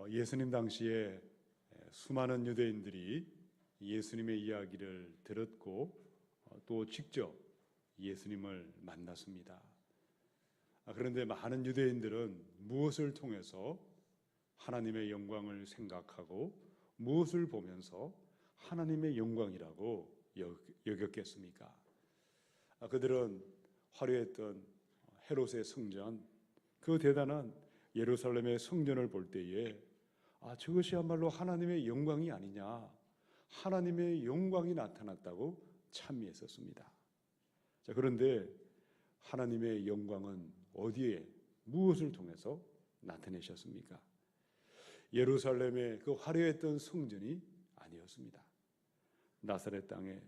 예수님 당시에 수많은 유대인들이 예수님의 이야기를 들었고 또 직접 예수님을 만났습니다. 그런데 많은 유대인들은 무엇을 통해서 하나님의 영광을 생각하고 무엇을 보면서 하나님의 영광이라고 여겼겠습니까? 그들은 화려했던 헤롯의 성전, 그 대단한 예루살렘의 성전을 볼 때에 저것이야말로 하나님의 영광이 아니냐, 하나님의 영광이 나타났다고 찬미했었습니다. 그런데 하나님의 영광은 어디에, 무엇을 통해서 나타내셨습니까? 예루살렘의 그 화려했던 성전이 아니었습니다. 나사렛 땅에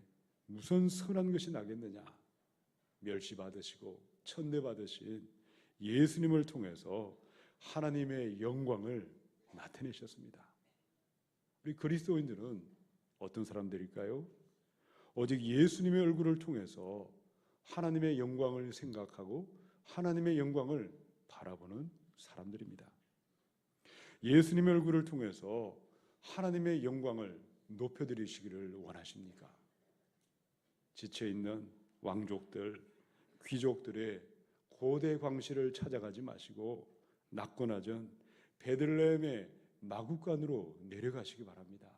무슨 선한 것이 나겠느냐, 멸시받으시고 천대받으신 예수님을 통해서 하나님의 영광을 나타내셨습니다. 우리 그리스도인들은 어떤 사람들일까요? 오직 예수님의 얼굴을 통해서 하나님의 영광을 생각하고 하나님의 영광을 바라보는 사람들입니다. 예수님의 얼굴을 통해서 하나님의 영광을 높여드리시기를 원하십니까? 지쳐있는 왕족들, 귀족들의 고대 광실을 찾아가지 마시고 낮고 낮은 베들레헴의 마구간으로 내려가시기 바랍니다.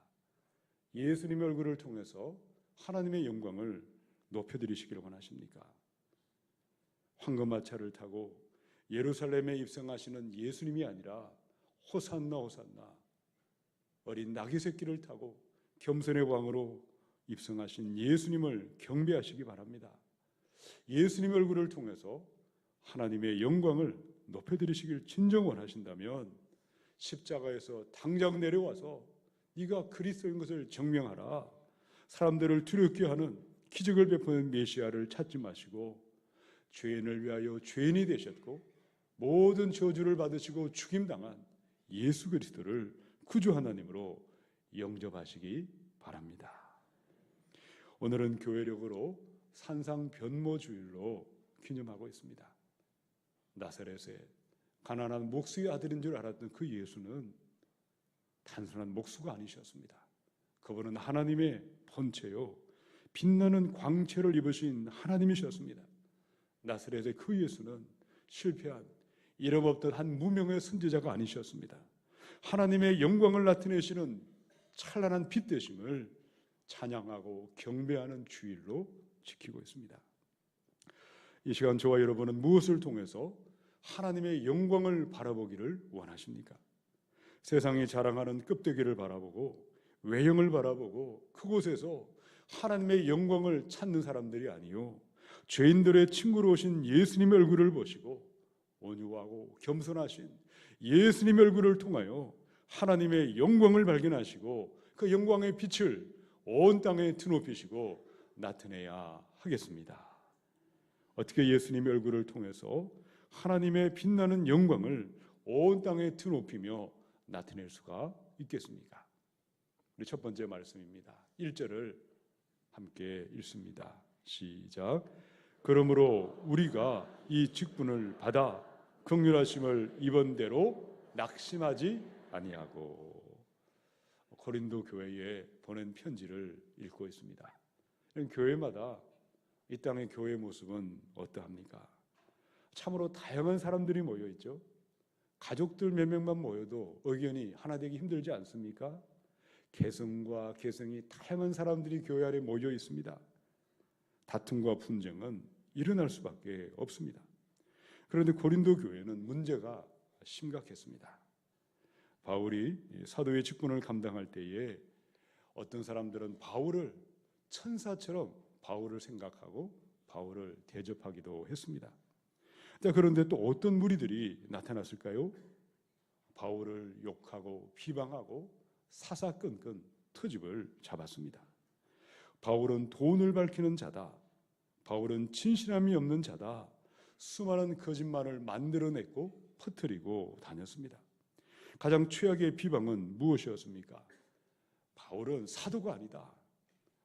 예수님의 얼굴을 통해서 하나님의 영광을 높여드리시기를 원하십니까? 황금마차를 타고 예루살렘에 입성하시는 예수님이 아니라 호산나 호산나 어린 나귀 새끼를 타고 겸손의 왕으로 입성하신 예수님을 경배하시기 바랍니다. 예수님의 얼굴을 통해서 하나님의 영광을 높여드리시길 진정 원하신다면 십자가에서 당장 내려와서 네가 그리스도인 것을 증명하라, 사람들을 두렵게 하는 기적을 베푸는 메시아를 찾지 마시고 죄인을 위하여 죄인이 되셨고 모든 저주를 받으시고 죽임당한 예수 그리스도를 구주 하나님으로 영접하시기 바랍니다. 오늘은 교회력으로 산상변모주일로 기념하고 있습니다. 나사렛의 가난한 목수의 아들인 줄 알았던 그 예수는 단순한 목수가 아니셨습니다. 그분은 하나님의 본체요, 빛나는 광채를 입으신 하나님이셨습니다. 나사렛의 그 예수는 실패한 이름 없던 한 무명의 선지자가 아니셨습니다. 하나님의 영광을 나타내시는 찬란한 빛 되심을 찬양하고 경배하는 주일로 지키고 있습니다. 이 시간 저와 여러분은 무엇을 통해서 하나님의 영광을 바라보기를 원하십니까? 세상이 자랑하는 껍데기를 바라보고 외형을 바라보고 그곳에서 하나님의 영광을 찾는 사람들이 아니요, 죄인들의 친구로 오신 예수님의 얼굴을 보시고 온유하고 겸손하신 예수님의 얼굴을 통하여 하나님의 영광을 발견하시고 그 영광의 빛을 온 땅에 드높이시고 나타내야 하겠습니다. 어떻게 예수님의 얼굴을 통해서 하나님의 빛나는 영광을 온 땅에 드높이며 나타낼 수가 있겠습니까? 우리 첫 번째 말씀입니다. 1절을 함께 읽습니다. 시작. 그러므로 우리가 이 직분을 받아 긍휼하심을 입은 대로 낙심하지 아니하고. 고린도 교회에 보낸 편지를 읽고 있습니다. 교회마다 이 땅의 교회의 모습은 어떠합니까? 참으로 다양한 사람들이 모여 있죠. 가족들 몇 명만 모여도 의견이 하나 되기 힘들지 않습니까? 개성과 개성이 다양한 사람들이 교회 안에 모여 있습니다. 다툼과 분쟁은 일어날 수밖에 없습니다. 그런데 고린도 교회는 문제가 심각했습니다. 바울이 사도의 직분을 감당할 때에 어떤 사람들은 바울을 천사처럼 바울을 생각하고 바울을 대접하기도 했습니다. 그런데 또 어떤 무리들이 나타났을까요? 바울을 욕하고 비방하고 사사건건 트집을 잡았습니다. 바울은 돈을 밝히는 자다, 바울은 진실함이 없는 자다, 수많은 거짓말을 만들어냈고 퍼뜨리고 다녔습니다. 가장 최악의 비방은 무엇이었습니까? 바울은 사도가 아니다,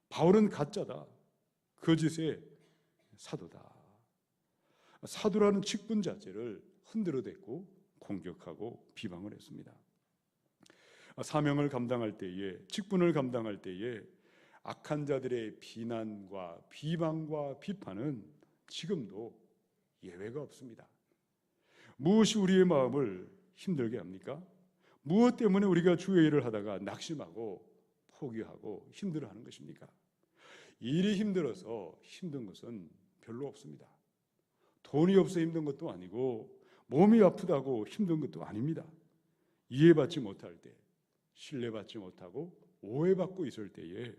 바울은 가짜다, 거짓의 사도다. 사도라는 직분 자체를 흔들어댔고 공격하고 비방을 했습니다. 사명을 감당할 때에, 직분을 감당할 때에 악한 자들의 비난과 비방과 비판은 지금도 예외가 없습니다. 무엇이 우리의 마음을 힘들게 합니까? 무엇 때문에 우리가 주의 일을 하다가 낙심하고 포기하고 힘들어하는 것입니까? 일이 힘들어서 힘든 것은 별로 없습니다. 돈이 없어 힘든 것도 아니고 몸이 아프다고 힘든 것도 아닙니다. 이해받지 못할 때, 신뢰받지 못하고 오해받고 있을 때에,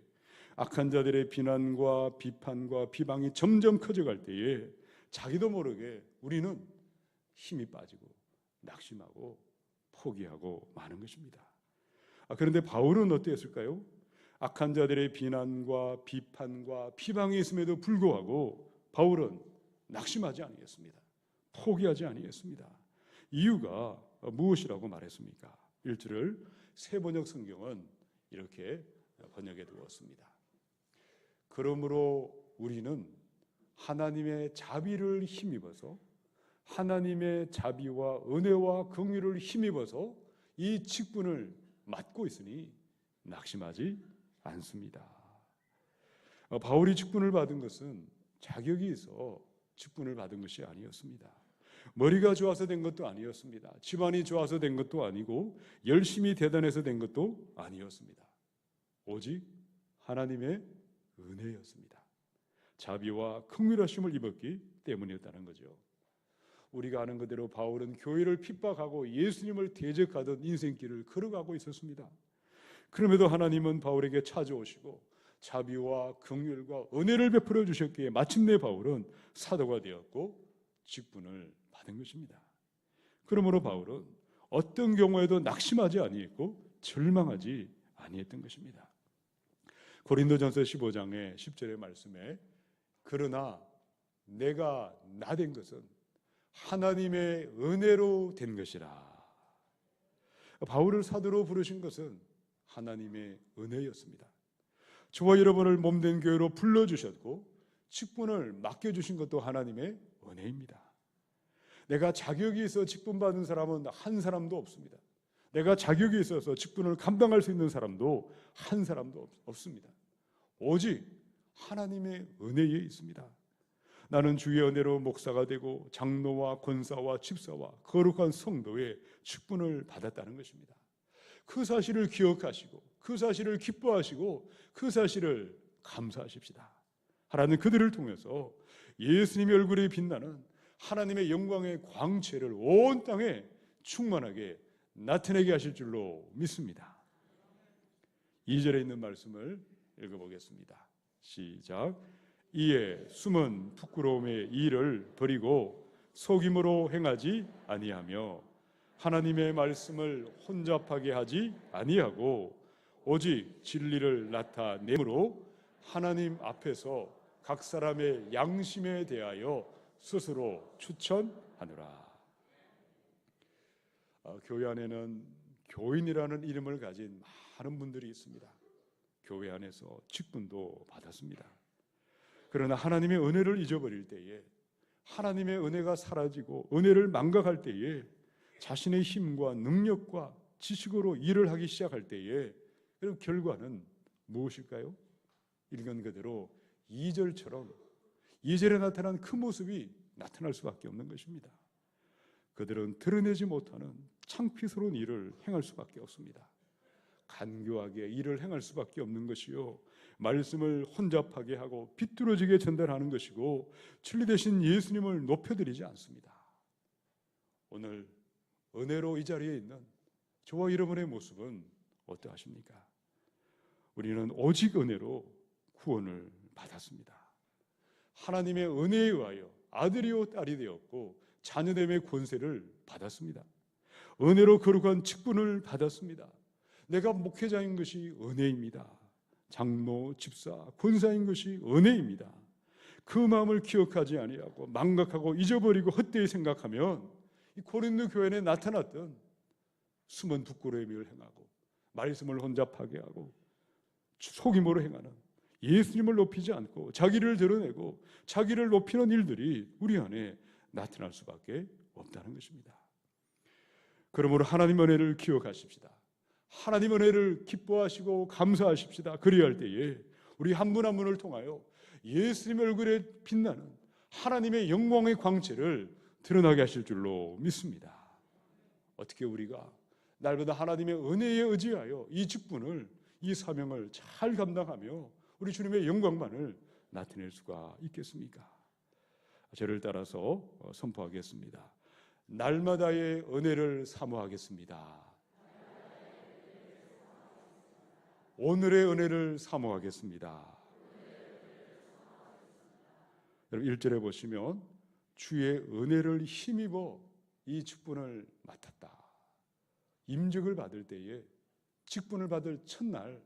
악한 자들의 비난과 비판과 비방이 점점 커져갈 때에 자기도 모르게 우리는 힘이 빠지고 낙심하고 포기하고 마는 것입니다. 그런데 바울은 어땠을까요? 악한 자들의 비난과 비판과 비방이 있음에도 불구하고 바울은 낙심하지 아니했습니다. 포기하지 아니했습니다. 이유가 무엇이라고 말했습니까? 1절을 새번역 성경은 이렇게 번역해 두었습니다. 그러므로 우리는 하나님의 자비를 힘입어서, 하나님의 자비와 은혜와 긍휼을 힘입어서 이 직분을 맡고 있으니 낙심하지 않습니다. 바울이 직분을 받은 것은 자격이 있어 직분을 받은 것이 아니었습니다. 머리가 좋아서 된 것도 아니었습니다. 집안이 좋아서 된 것도 아니고 열심히 대단해서 된 것도 아니었습니다. 오직 하나님의 은혜였습니다. 자비와 긍휼하심을 입었기 때문이었다는 거죠. 우리가 아는 그대로 바울은 교회를 핍박하고 예수님을 대적하던 인생길을 걸어가고 있었습니다. 그럼에도 하나님은 바울에게 찾아오시고 자비와 긍휼과 은혜를 베풀어 주셨기에 마침내 바울은 사도가 되었고 직분을 받은 것입니다. 그러므로 바울은 어떤 경우에도 낙심하지 아니했고 절망하지 아니했던 것입니다. 고린도전서 15장의 10절의 말씀에 그러나 내가 나 된 것은 하나님의 은혜로 된 것이라. 바울을 사도로 부르신 것은 하나님의 은혜였습니다. 저와 여러분을 몸된 교회로 불러주셨고 직분을 맡겨주신 것도 하나님의 은혜입니다. 내가 자격이 있어 직분 받은 사람은 한 사람도 없습니다. 내가 자격이 있어서 직분을 감당할 수 있는 사람도 한 사람도 없습니다. 오직 하나님의 은혜에 있습니다. 나는 주의 은혜로 목사가 되고 장로와 권사와 집사와 거룩한 성도의 직분을 받았다는 것입니다. 그 사실을 기억하시고 그 사실을 기뻐하시고 그 사실을 감사하십시다. 하나님 그들을 통해서 예수님의 얼굴에 빛나는 하나님의 영광의 광채를 온 땅에 충만하게 나타내게 하실 줄로 믿습니다. 2절에 있는 말씀을 읽어보겠습니다. 시작. 이에 숨은 부끄러움의 일을 버리고 속임으로 행하지 아니하며 하나님의 말씀을 혼잡하게 하지 아니하고 오직 진리를 나타내므로 하나님 앞에서 각 사람의 양심에 대하여 스스로 추천하노라. 교회 안에는 교인이라는 이름을 가진 많은 분들이 있습니다. 교회 안에서 직분도 받았습니다. 그러나 하나님의 은혜를 잊어버릴 때에, 하나님의 은혜가 사라지고 은혜를 망각할 때에 자신의 힘과 능력과 지식으로 일을 하기 시작할 때에 그럼 결과는 무엇일까요? 읽은 그대로 2절처럼 2절에 나타난 그 모습이 나타날 수밖에 없는 것입니다. 그들은 드러내지 못하는 창피스러운 일을 행할 수밖에 없습니다. 간교하게 일을 행할 수밖에 없는 것이요, 말씀을 혼잡하게 하고 비뚤어지게 전달하는 것이고 진리 대신 예수님을 높여드리지 않습니다. 오늘 은혜로 이 자리에 있는 저와 여러분의 모습은 어떠하십니까? 우리는 오직 은혜로 구원을 받았습니다. 하나님의 은혜에 의하여 아들이요 딸이 되었고 자녀됨의 권세를 받았습니다. 은혜로 거룩한 직분을 받았습니다. 내가 목회자인 것이 은혜입니다. 장로, 집사, 권사인 것이 은혜입니다. 그 마음을 기억하지 아니하고 망각하고 잊어버리고 헛되이 생각하면 이 고린도 교회에 나타났던 숨은 부끄러움의 일을 행하고 말씀을 혼잡하게 하고 속임으로 행하는, 예수님을 높이지 않고 자기를 드러내고 자기를 높이는 일들이 우리 안에 나타날 수밖에 없다는 것입니다. 그러므로 하나님의 은혜를 기억하십시다. 하나님 은혜를 기뻐하시고 감사하십시다. 그리할 때에 우리 한 분 한 분을 통하여 예수님 얼굴에 빛나는 하나님의 영광의 광채를 드러나게 하실 줄로 믿습니다. 어떻게 우리가 날마다 하나님의 은혜에 의지하여 이 직분을, 이 사명을 잘 감당하며 우리 주님의 영광만을 나타낼 수가 있겠습니까? 저를 따라서 선포하겠습니다. 날마다의 은혜를 사모하겠습니다. 오늘의 은혜를 사모하겠습니다. 여러분 1절에 보시면 주의 은혜를 힘입어 이 직분을 맡았다. 임직을 받을 때에 직분을 받을 첫날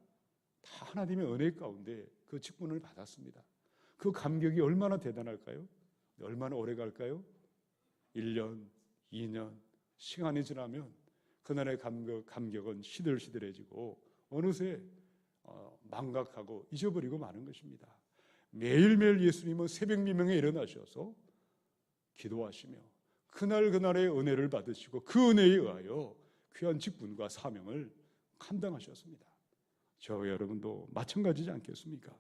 다 하나님의 은혜 가운데 그 직분을 받았습니다. 그 감격이 얼마나 대단할까요? 얼마나 오래 갈까요? 1년, 2년 시간이 지나면 그날의 감격은 시들시들해지고 어느새 망각하고 잊어버리고 마는 것입니다. 매일매일 예수님은 새벽 미명에 일어나셔서 기도하시며 그날의 은혜를 받으시고 그 은혜에 의하여 귀한 직분과 사명을 감당하셨습니다. 저와 여러분도 마찬가지지 않겠습니까?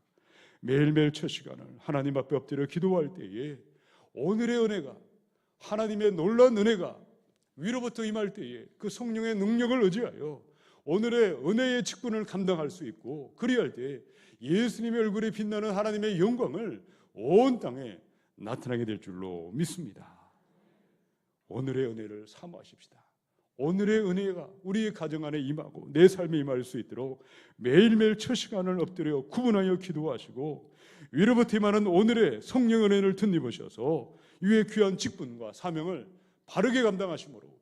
매일매일 첫 시간을 하나님 앞에 엎드려 기도할 때에 오늘의 은혜가, 하나님의 놀라운 은혜가 위로부터 임할 때에 그 성령의 능력을 의지하여 오늘의 은혜의 직분을 감당할 수 있고, 그리할 때 예수님의 얼굴에 빛나는 하나님의 영광을 온 땅에 나타나게 될 줄로 믿습니다. 오늘의 은혜를 사모하십시다. 오늘의 은혜가 우리의 가정 안에 임하고 내 삶에 임할 수 있도록 매일매일 첫 시간을 엎드려 구분하여 기도하시고 위로부터 임하는 오늘의 성령 은혜를 덧입으셔서 이의 귀한 직분과 사명을 바르게 감당하심으로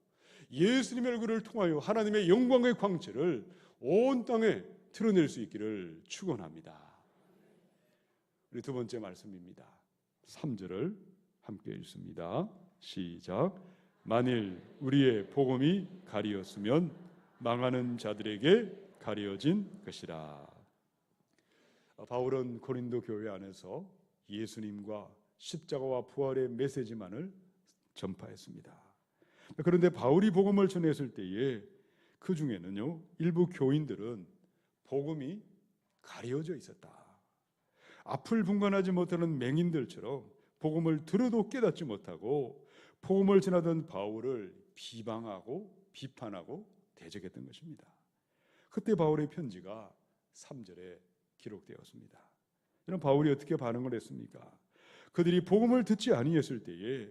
예수님의 얼굴을 통하여 하나님의 영광의 광채를 온 땅에 드러낼 수 있기를 축원합니다. 우리 두 번째 말씀입니다. 3절을 함께 읽습니다. 시작. 만일 우리의 복음이 가리었으면 망하는 자들에게 가려진 것이라. 바울은 고린도 교회 안에서 예수님과 십자가와 부활의 메시지만을 전파했습니다. 그런데 바울이 복음을 전했을 때에 그 중에는요, 일부 교인들은 복음이 가려져 있었다. 앞을 분간하지 못하는 맹인들처럼 복음을 들어도 깨닫지 못하고 복음을 전하던 바울을 비방하고 비판하고 대적했던 것입니다. 그때 바울의 편지가 3절에 기록되었습니다. 이런 바울이 어떻게 반응을 했습니까? 그들이 복음을 듣지 아니했을 때에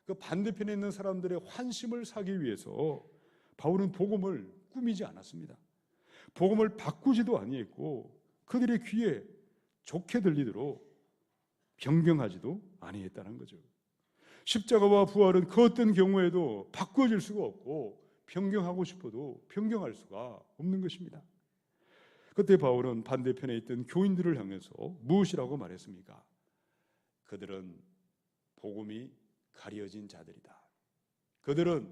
그 반대편에 있는 사람들의 환심을 사기 위해서 바울은 복음을 꾸미지 않았습니다. 복음을 바꾸지도 아니했고 그들의 귀에 좋게 들리도록 변경하지도 아니했다는 거죠. 십자가와 부활은 그 어떤 경우에도 바꿔질 수가 없고 변경하고 싶어도 변경할 수가 없는 것입니다. 그때 바울은 반대편에 있던 교인들을 향해서 무엇이라고 말했습니까? 그들은 복음이 가려진 자들이다. 그들은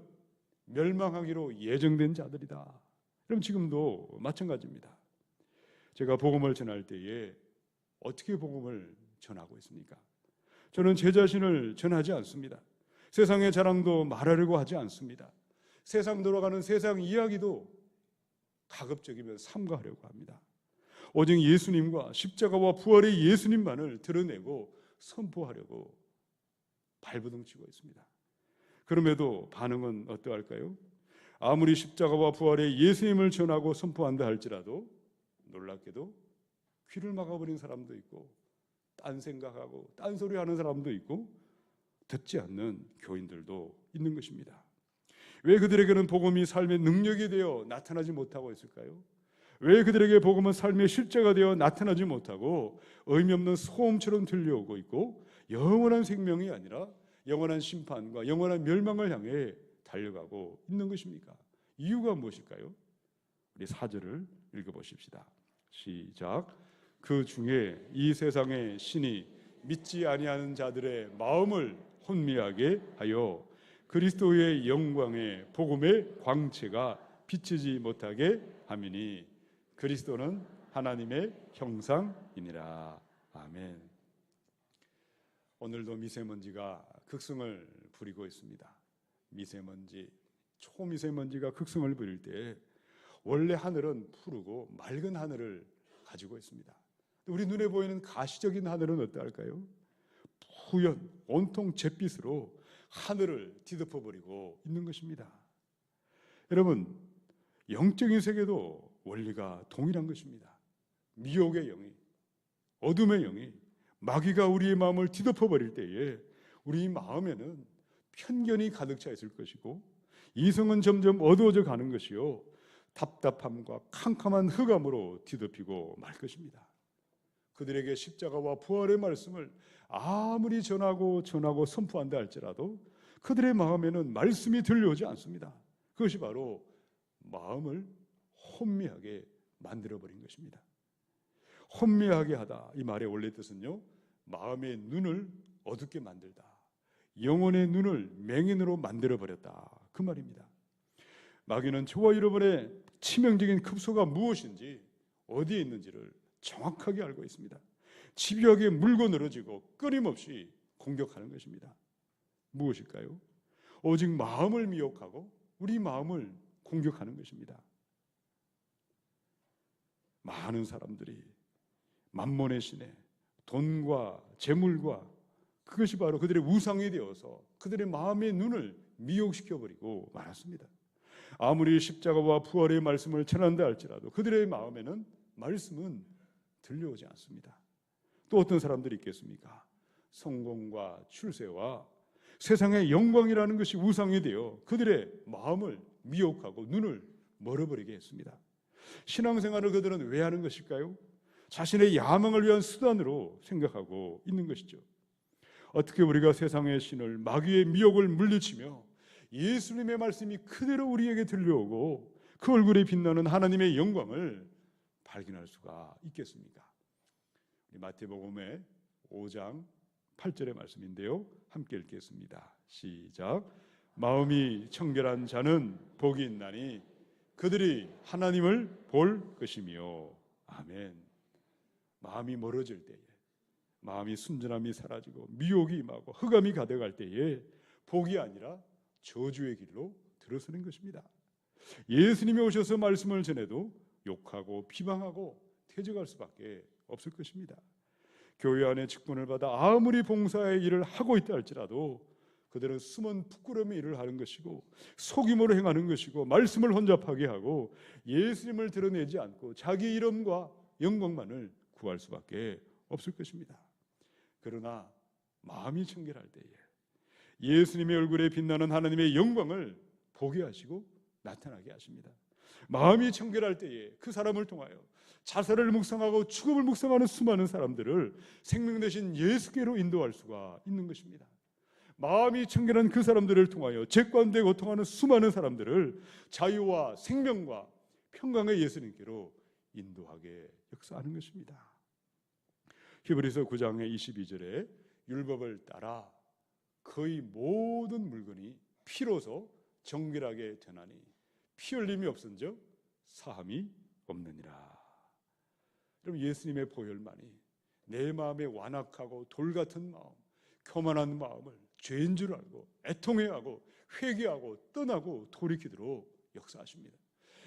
멸망하기로 예정된 자들이다. 그럼 지금도 마찬가지입니다. 제가 복음을 전할 때에 어떻게 복음을 전하고 있습니까? 저는 제 자신을 전하지 않습니다. 세상의 자랑도 말하려고 하지 않습니다. 세상 돌아가는 세상 이야기도 가급적이면 삼가하려고 합니다. 오직 예수님과 십자가와 부활의 예수님만을 드러내고 선포하려고 발버둥치고 있습니다. 그럼에도 반응은 어떠할까요? 아무리 십자가와 부활의 예수님을 전하고 선포한다 할지라도 놀랍게도 귀를 막아버린 사람도 있고 딴 생각하고 딴 소리 하는 사람도 있고 듣지 않는 교인들도 있는 것입니다. 왜 그들에게는 복음이 삶의 능력이 되어 나타나지 못하고 있을까요? 왜 그들에게 복음은 삶의 실제가 되어 나타나지 못하고 의미 없는 소음처럼 들려오고 있고 영원한 생명이 아니라 영원한 심판과 영원한 멸망을 향해 달려가고 있는 것입니까? 이유가 무엇일까요? 우리 4절을 읽어보십시다. 시작. 그 중에 이 세상의 신이 믿지 아니하는 자들의 마음을 혼미하게 하여 그리스도의 영광의 복음의 광채가 비치지 못하게 함이니 그리스도는 하나님의 형상이니라. 아멘. 오늘도 미세먼지가 극성을 부리고 있습니다. 미세먼지, 초미세먼지가 극성을 부릴 때 원래 하늘은 푸르고 맑은 하늘을 가지고 있습니다. 우리 눈에 보이는 가시적인 하늘은 어떠할까요? 푸연 온통 잿빛으로 하늘을 뒤덮어버리고 있는 것입니다. 여러분, 영적인 세계도 원리가 동일한 것입니다. 미혹의 영이, 어둠의 영이, 마귀가 우리의 마음을 뒤덮어버릴 때에 우리 마음에는 편견이 가득 차 있을 것이고, 이성은 점점 어두워져 가는 것이요, 답답함과 캄캄한 흑암으로 뒤덮이고 말 것입니다. 그들에게 십자가와 부활의 말씀을 아무리 전하고 선포한다 할지라도 그들의 마음에는 말씀이 들려오지 않습니다. 그것이 바로 마음을 혼미하게 만들어버린 것입니다. 혼미하게 하다, 이 말의 원래 뜻은요, 마음의 눈을 어둡게 만들다, 영혼의 눈을 맹인으로 만들어버렸다, 그 말입니다. 마귀는 저와 여러분의 치명적인 급소가 무엇인지, 어디에 있는지를 정확하게 알고 있습니다. 집요하게 물고 늘어지고 끊임없이 공격하는 것입니다. 무엇일까요? 오직 마음을 미혹하고 우리 마음을 공격하는 것입니다. 많은 사람들이 만몬의 신에 돈과 재물과 그것이 바로 그들의 우상이 되어서 그들의 마음의 눈을 미혹시켜버리고 말았습니다. 아무리 십자가와 부활의 말씀을 전한다 할지라도 그들의 마음에는 말씀은 들려오지 않습니다. 또 어떤 사람들이 있겠습니까? 성공과 출세와 세상의 영광이라는 것이 우상이 되어 그들의 마음을 미혹하고 눈을 멀어버리게 했습니다. 신앙생활을 그들은 왜 하는 것일까요? 자신의 야망을 위한 수단으로 생각하고 있는 것이죠. 어떻게 우리가 세상의 신을, 마귀의 미혹을 물리치며 예수님의 말씀이 그대로 우리에게 들려오고 그 얼굴에 빛나는 하나님의 영광을 발견할 수가 있겠습니까? 마태복음의 5장 8절의 말씀인데요, 함께 읽겠습니다. 시작. 마음이 청결한 자는 복이 있나니 그들이 하나님을 볼 것이며. 아멘. 마음이 멀어질 때에, 마음이 순전함이 사라지고 미혹이 임하고 흑암이 가득할 때에 복이 아니라 저주의 길로 들어서는 것입니다. 예수님이 오셔서 말씀을 전해도 욕하고 비방하고 퇴적할 수밖에 없을 것입니다. 교회 안에 직분을 받아 아무리 봉사의 일을 하고 있다 할지라도 그들은 숨은 부끄러움의 일을 하는 것이고 속임으로 행하는 것이고 말씀을 혼잡하게 하고 예수님을 드러내지 않고 자기 이름과 영광만을 구할 수밖에 없을 것입니다. 그러나 마음이 청결할 때에 예수님의 얼굴에 빛나는 하나님의 영광을 보게 하시고 나타나게 하십니다. 마음이 청결할 때에 그 사람을 통하여 자살을 묵상하고 죽음을 묵상하는 수많은 사람들을 생명 되신 예수께로 인도할 수가 있는 것입니다. 마음이 청결한 그 사람들을 통하여 죄 가운데 고통하는 수많은 사람들을 자유와 생명과 평강의 예수님께로 인도하게 역사하는 것입니다. 히브리서 9장의 22절에 율법을 따라 거의 모든 물건이 피로서 정결하게 되나니 피 흘림이 없은즉 사함이 없느니라. 여러분, 예수님의 보혈만이 내 마음에 완악하고 돌같은 마음, 교만한 마음을 죄인 줄 알고 애통해하고 회개하고 떠나고 돌이키도록 역사하십니다.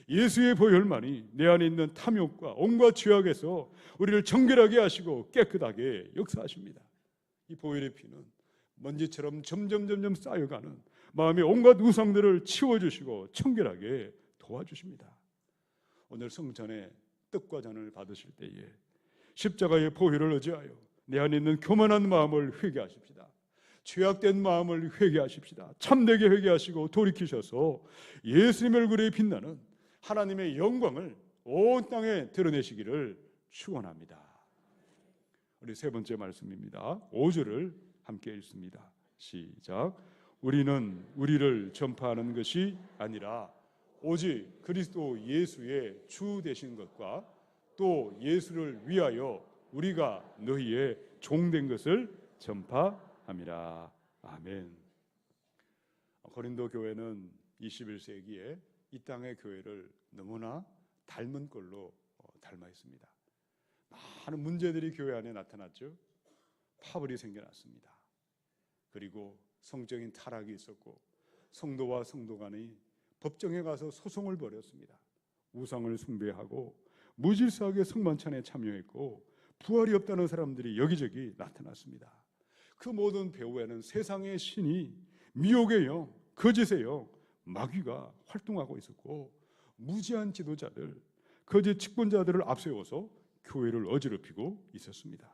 예수의 보혈만이 내 안에 있는 탐욕과 온갖 죄악에서 우리를 정결하게 하시고 깨끗하게 역사하십니다. 이 보혈의 피는 먼지처럼 점점 쌓여가는 마음의 온갖 우상들을 치워주시고 청결하게 도와주십니다. 오늘 성전에 떡과 잔을 받으실 때에 십자가의 보혈을 의지하여 내 안에 있는 교만한 마음을 회개하십시다. 죄악된 마음을 회개하십시다. 참되게 회개하시고 돌이키셔서 예수님의 얼굴에 빛나는 하나님의 영광을 온 땅에 드러내시기를 축원합니다. 우리 세 번째 말씀입니다. 5절을 함께 읽습니다. 시작. 우리는 우리를 전파하는 것이 아니라 오직 그리스도 예수의 주 되신 것과 또 예수를 위하여 우리가 너희의 종된 것을 전파함이라. 아멘. 고린도 교회는 21세기에 이 땅의 교회를 너무나 닮은 꼴로 닮아 있습니다. 많은 문제들이 교회 안에 나타났죠. 파벌이 생겨났습니다. 그리고 성적인 타락이 있었고 성도와 성도 간의 법정에 가서 소송을 벌였습니다. 우상을 숭배하고 무질서하게 성만찬에 참여했고 부활이 없다는 사람들이 여기저기 나타났습니다. 그 모든 배후에는 세상의 신이 미혹의 영, 거짓의 영, 마귀가 활동하고 있었고 무지한 지도자들, 거짓 직분자들을 앞세워서 교회를 어지럽히고 있었습니다.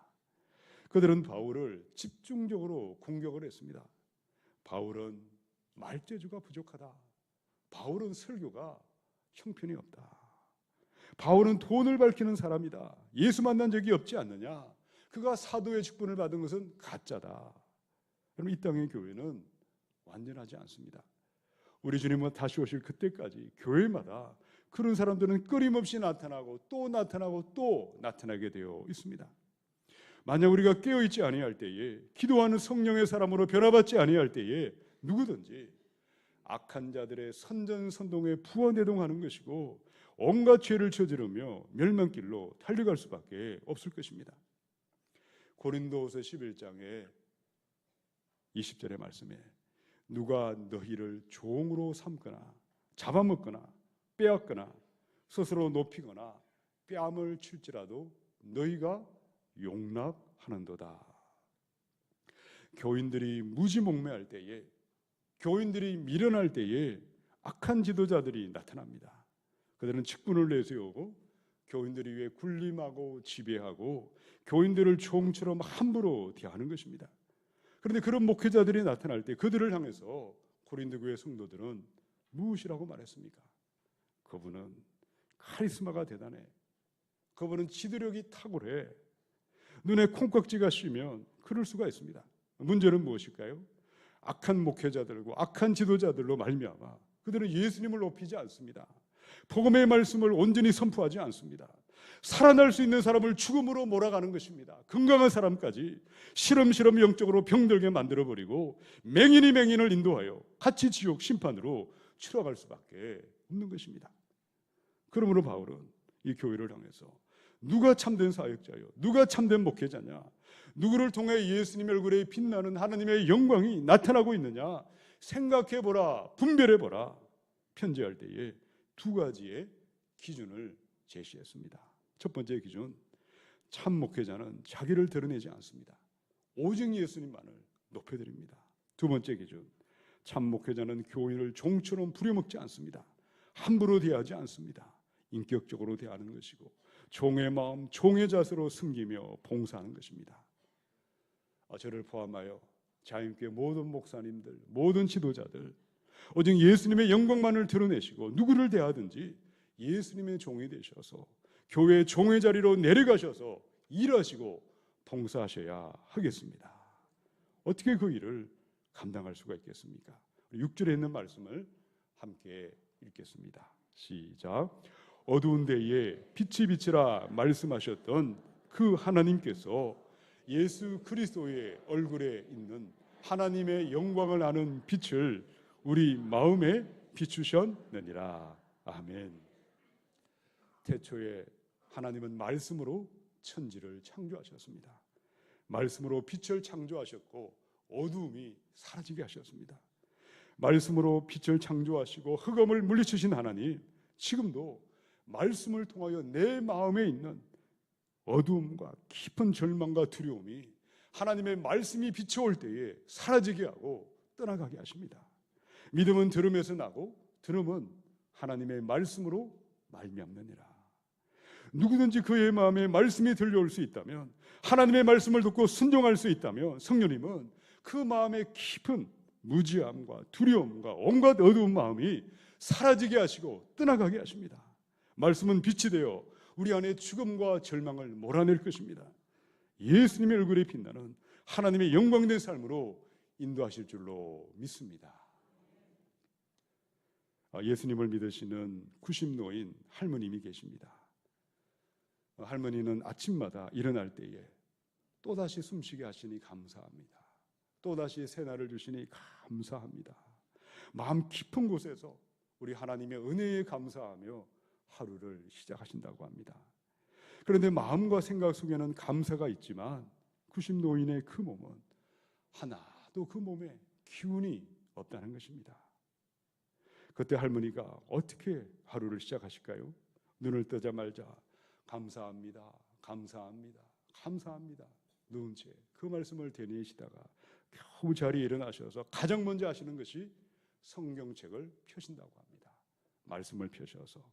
그들은 바울을 집중적으로 공격을 했습니다. 바울은 말재주가 부족하다. 바울은 설교가 형편이 없다. 바울은 돈을 밝히는 사람이다. 예수 만난 적이 없지 않느냐. 그가 사도의 직분을 받은 것은 가짜다. 여러분, 이 땅의 교회는 완전하지 않습니다. 우리 주님은 다시 오실 그때까지 교회마다 그런 사람들은 끊임없이 나타나고 또 나타나고 또 나타나게 되어 있습니다. 만약 우리가 깨어있지 아니할 때에, 기도하는 성령의 사람으로 변화받지 아니할 때에 누구든지 악한 자들의 선전선동에 부원대동하는 것이고 온갖 죄를 저지르며 멸망길로 달려갈 수밖에 없을 것입니다. 고린도후서 11장에 20절의 말씀에 누가 너희를 종으로 삼거나 잡아먹거나 빼앗거나 스스로 높이거나 뺨을 칠지라도 너희가 용납하는도다. 교인들이 무지몽매할 때에, 교인들이 미련할 때에 악한 지도자들이 나타납니다. 그들은 직분을 내세우고 교인들이 위해 군림하고 지배하고 교인들을 종처럼 함부로 대하는 것입니다. 그런데 그런 목회자들이 나타날 때 그들을 향해서 고린도 교회 성도들은 무엇이라고 말했습니까? 그분은 카리스마가 대단해. 그분은 지도력이 탁월해. 눈에 콩깍지가 씌면 그럴 수가 있습니다. 문제는 무엇일까요? 악한 목회자들과 악한 지도자들로 말미암아 그들은 예수님을 높이지 않습니다. 복음의 말씀을 온전히 선포하지 않습니다. 살아날 수 있는 사람을 죽음으로 몰아가는 것입니다. 건강한 사람까지 시름시름 영적으로 병들게 만들어버리고 맹인이 맹인을 인도하여 같이 지옥 심판으로 추락할 수밖에 없는 것입니다. 그러므로 바울은 이 교회를 향해서 누가 참된 사역자요, 누가 참된 목회자냐, 누구를 통해 예수님의 얼굴에 빛나는 하나님의 영광이 나타나고 있느냐 생각해보라, 분별해보라. 편지할 때에 두 가지의 기준을 제시했습니다. 첫 번째 기준, 참 목회자는 자기를 드러내지 않습니다. 오직 예수님만을 높여드립니다. 두 번째 기준, 참 목회자는 교인을 종처럼 부려먹지 않습니다. 함부로 대하지 않습니다. 인격적으로 대하는 것이고 종의 마음, 종의 자세로 섬기며 봉사하는 것입니다. 저를 포함하여 자유교회 모든 목사님들, 모든 지도자들 오직 예수님의 영광만을 드러내시고 누구를 대하든지 예수님의 종이 되셔서 교회의 종의 자리로 내려가셔서 일하시고 봉사하셔야 하겠습니다. 어떻게 그 일을 감당할 수가 있겠습니까? 6절에 있는 말씀을 함께 읽겠습니다. 시작. 어두운 데에 빛이 비치라 말씀하셨던 그 하나님께서 예수 그리스도의 얼굴에 있는 하나님의 영광을 아는 빛을 우리 마음에 비추셨느니라. 아멘. 태초에 하나님은 말씀으로 천지를 창조하셨습니다. 말씀으로 빛을 창조하셨고 어두움이 사라지게 하셨습니다. 말씀으로 빛을 창조하시고 흑암을 물리치신 하나님, 지금도 말씀을 통하여 내 마음에 있는 어두움과 깊은 절망과 두려움이 하나님의 말씀이 비춰올 때에 사라지게 하고 떠나가게 하십니다. 믿음은 들음에서 나고 들음은 하나님의 말씀으로 말미암느니라. 누구든지 그의 마음에 말씀이 들려올 수 있다면, 하나님의 말씀을 듣고 순종할 수 있다면 성령님은 그 마음의 깊은 무지함과 두려움과 온갖 어두운 마음이 사라지게 하시고 떠나가게 하십니다. 말씀은 빛이 되어 우리 안에 죽음과 절망을 몰아낼 것입니다. 예수님의 얼굴에 빛나는 하나님의 영광된 삶으로 인도하실 줄로 믿습니다. 예수님을 믿으시는 90노인 할머님이 계십니다. 할머니는 아침마다 일어날 때에 또다시 숨쉬게 하시니 감사합니다. 또다시 새날을 주시니 감사합니다. 마음 깊은 곳에서 우리 하나님의 은혜에 감사하며 하루를 시작하신다고 합니다. 그런데 마음과 생각 속에는 감사가 있지만 90노인의 그 몸은 하나도 그 몸에 기운이 없다는 것입니다. 그때 할머니가 어떻게 하루를 시작하실까요? 눈을 뜨자마자 감사합니다, 감사합니다, 감사합니다 누운 채 그 말씀을 되뇌시다가 겨우 자리에 일어나셔서 가장 먼저 하시는 것이 성경책을 펴신다고 합니다. 말씀을 펴셔서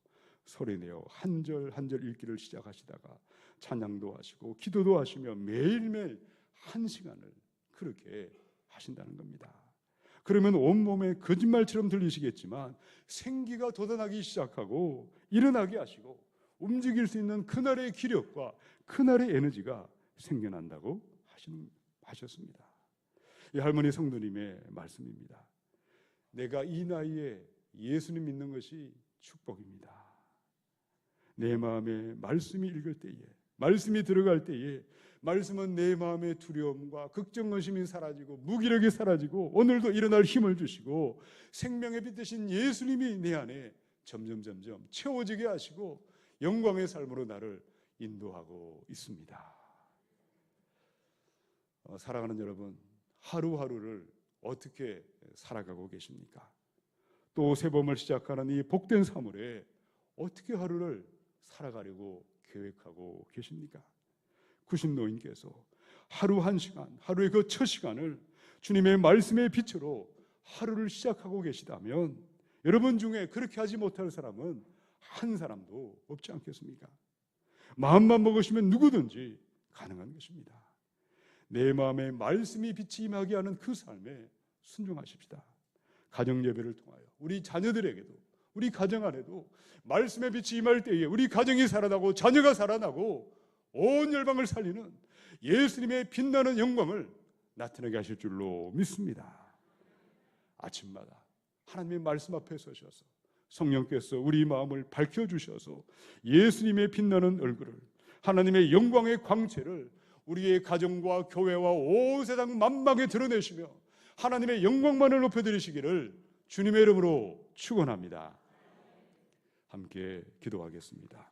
소리내어 한 절 한 절 읽기를 시작하시다가 찬양도 하시고 기도도 하시며 매일매일 1시간을 그렇게 하신다는 겁니다. 그러면 온몸에 거짓말처럼 들리시겠지만 생기가 돋아나기 시작하고 일어나게 하시고 움직일 수 있는 그날의 기력과 그날의 에너지가 생겨난다고 하셨습니다. 이 할머니 성도님의 말씀입니다. 내가 이 나이에 예수님 믿는 것이 축복입니다. 내 마음에 말씀이 읽을 때에, 말씀이 들어갈 때에, 말씀은 내 마음의 두려움과 걱정의심이 사라지고 무기력이 사라지고 오늘도 일어날 힘을 주시고 생명의 빛 되신 예수님이 내 안에 점점 채워지게 하시고 영광의 삶으로 나를 인도하고 있습니다. 사랑하는 여러분, 하루하루를 어떻게 살아가고 계십니까? 또 새봄을 시작하는 이 복된 3월에 어떻게 하루를 살아가려고 계획하고 계십니까? 구신노인께서 하루 1시간, 하루의 그 첫 시간을 주님의 말씀의 빛으로 하루를 시작하고 계시다면 여러분 중에 그렇게 하지 못할 사람은 한 사람도 없지 않겠습니까? 마음만 먹으시면 누구든지 가능한 것입니다. 내 마음에 말씀이 빛이 임하게 하는 그 삶에 순종하십시다. 가정 예배를 통하여 우리 자녀들에게도 우리 가정 안에도 말씀의 빛이 임할 때에 우리 가정이 살아나고 자녀가 살아나고 온 열방을 살리는 예수님의 빛나는 영광을 나타나게 하실 줄로 믿습니다. 아침마다 하나님의 말씀 앞에 서셔서 성령께서 우리 마음을 밝혀주셔서 예수님의 빛나는 얼굴을, 하나님의 영광의 광채를 우리의 가정과 교회와 온 세상 만방에 드러내시며 하나님의 영광만을 높여드리시기를 주님의 이름으로 축원합니다. 함께 기도하겠습니다.